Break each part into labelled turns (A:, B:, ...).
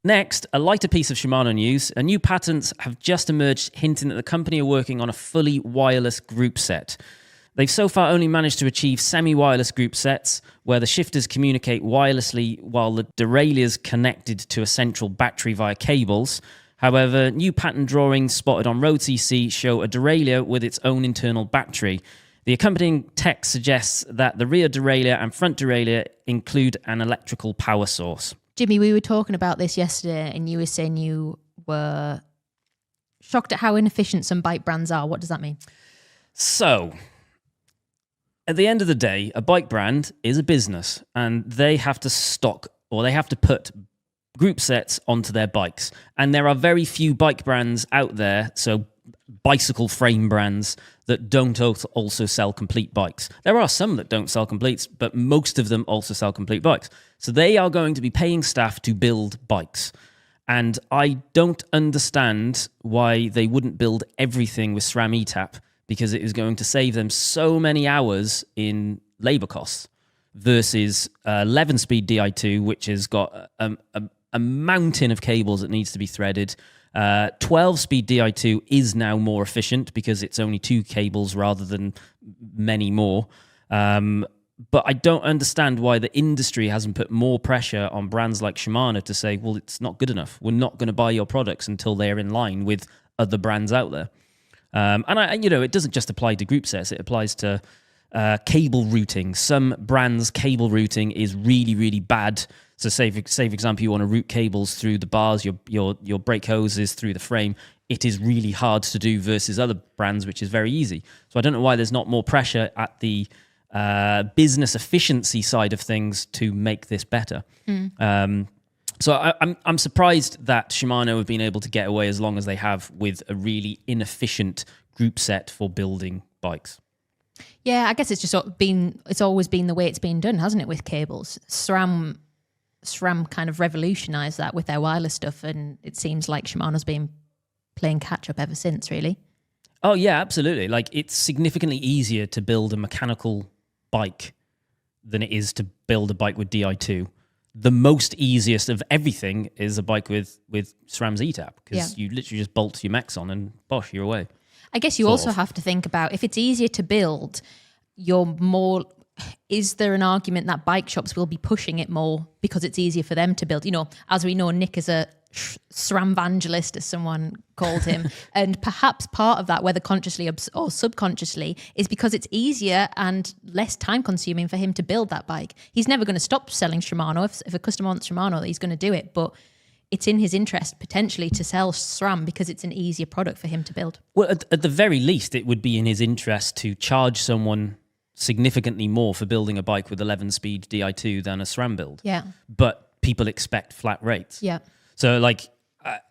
A: Next, a lighter piece of Shimano news. New patents have just emerged hinting that the company are working on a fully wireless group set. They've so far only managed to achieve semi-wireless group sets where the shifters communicate wirelessly while the derailleur's connected to a central battery via cables. However, new patent drawings spotted on Road CC show a derailleur with its own internal battery. The accompanying text suggests that the rear derailleur and front derailleur include an electrical power source.
B: Jimmy, we were talking about this yesterday and you were saying you were shocked at how inefficient some bike brands are. What does that mean?
A: So, at the end of the day, a bike brand is a business and they have to stock or they have to put group sets onto their bikes. And there are very few bike brands out there, so bicycle frame brands, that don't also sell complete bikes. There are some that don't sell completes, but most of them also sell complete bikes. So they are going to be paying staff to build bikes. And I don't understand why they wouldn't build everything with SRAM ETAP, because it is going to save them so many hours in labor costs versus 11-speed Di2, which has got a mountain of cables that needs to be threaded. 12-speed Di2 is now more efficient because it's only 2 cables rather than many more. But I don't understand why the industry hasn't put more pressure on brands like Shimano to say, well, it's not good enough. We're not going to buy your products until they're in line with other brands out there. And it doesn't just apply to group sets. It applies to cable routing. Some brands' cable routing is really, really bad. So say for example, you want to route cables through the bars, your brake hoses through the frame. It is really hard to do versus other brands, which is very easy. So I don't know why there's not more pressure at the business efficiency side of things to make this better. So I'm surprised that Shimano have been able to get away as long as they have with a really inefficient group set for building bikes.
B: Yeah, I guess it's just it's always been the way it's been done, hasn't it, with cables? SRAM kind of revolutionised that with their wireless stuff, and it seems like Shimano's been playing catch-up ever since, really.
A: Oh, yeah, absolutely. Like, it's significantly easier to build a mechanical bike than it is to build a bike with Di2. The most easiest of everything is a bike with SRAM's ETAP, because you literally just bolt your mechs on and bosh, you're away.
B: I guess you also have to think about, if it's easier to build, is there an argument that bike shops will be pushing it more because it's easier for them to build? As we know, Nick is a SRAM evangelist, as someone called him. And perhaps part of that, whether consciously or subconsciously, is because it's easier and less time consuming for him to build that bike. He's never going to stop selling Shimano. If a customer wants Shimano, he's going to do it. But it's in his interest potentially to sell SRAM because it's an easier product for him to build.
A: Well, at the very least, it would be in his interest to charge someone significantly more for building a bike with 11-speed Di2 than a SRAM build.
B: Yeah.
A: But people expect flat rates.
B: Yeah.
A: So, like,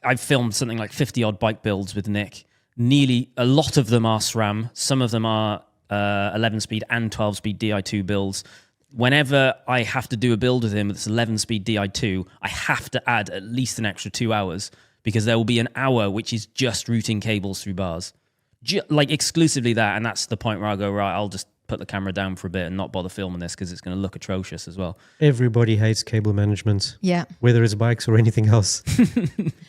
A: I've filmed something like 50-odd bike builds with Nick. A lot of them are SRAM. Some of them are 11-speed and 12-speed Di2 builds. Whenever I have to do a build with him with this 11-speed Di2, I have to add at least an extra 2 hours, because there will be an hour which is just routing cables through bars. Exclusively that, and that's the point where I go, right, I'll just put the camera down for a bit and not bother filming this because it's going to look atrocious as well.
C: Everybody hates cable management.
B: Yeah.
C: Whether it's bikes or anything else.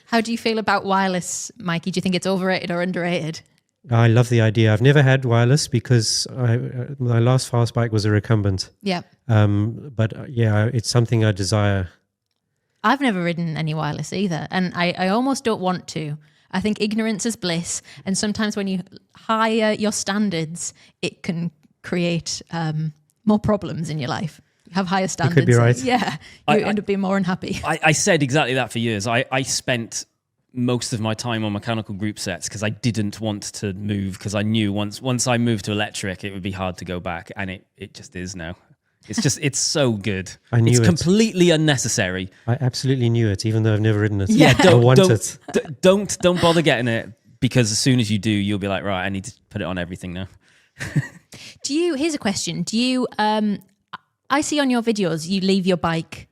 B: How do you feel about wireless, Mikey? Do you think it's overrated or underrated?
C: I love the idea. I've never had wireless because my last fast bike was a recumbent.
B: Yeah.
C: But it's something I desire.
B: I've never ridden any wireless either, and I almost don't want to. I think ignorance is bliss, and sometimes when you higher your standards, it can create more problems in your life. You have higher standards.
C: You could be right.
B: Yeah, you end up being more unhappy.
A: I said exactly that for years. I spent most of my time on mechanical group sets because I didn't want to move, because I knew once I moved to electric, it would be hard to go back, and it just is now. It's so good.
C: I knew
A: it's
C: it.
A: Completely unnecessary.
C: I absolutely knew it, even though I've never ridden it.
A: Yeah,
C: don't
A: don't bother getting it, because as soon as you do, you'll be like, right, I need to put it on everything now.
B: Here's a question. I see on your videos, you leave your bike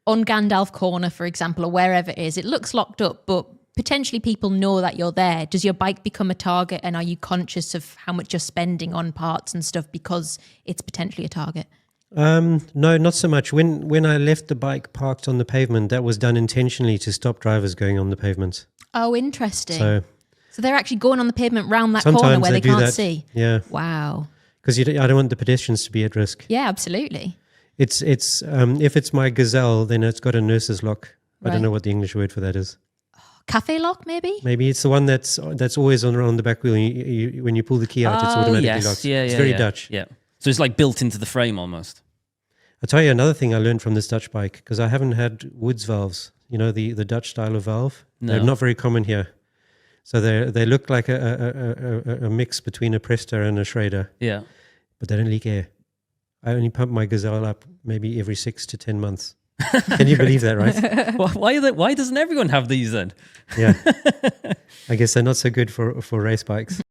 B: on Gandalf Corner, for example, or wherever it is. It looks locked up, but potentially people know that you're there. Does your bike become a target, and are you conscious of how much you're spending on parts and stuff because it's potentially a target?
C: No, not so much. When I left the bike parked on the pavement, that was done intentionally to stop drivers going on the pavement.
B: Oh, interesting.
C: So
B: they're actually going on the pavement round that corner
C: sometimes
B: where they
C: do
B: can't
C: that.
B: see.
C: Yeah,
B: Wow.
C: because I don't want the pedestrians to be at risk.
B: Yeah, absolutely.
C: It's if it's my Gazelle, then it's got a nurse's lock. I
B: Right.
C: don't know what the English word for that is.
B: Cafe lock, maybe?
C: Maybe it's the one that's always on the back wheel. When you pull the key out, it's automatically
A: yes.
C: locked.
A: Yeah,
C: it's
A: yeah,
C: very
A: yeah.
C: Dutch.
A: Yeah. So it's like built into the frame almost.
C: I'll tell you another thing I learned from this Dutch bike, because I haven't had Woods valves. You know, the Dutch style of valve?
A: No.
C: They're not very common here. So they look like a mix between a Presto and a Schrader,
A: Yeah.
C: but they don't leak air. I only pump my Gazelle up maybe every 6 to 10 months. Can you believe that, right?
A: Why doesn't everyone have these then?
C: Yeah. I guess they're not so good for race bikes.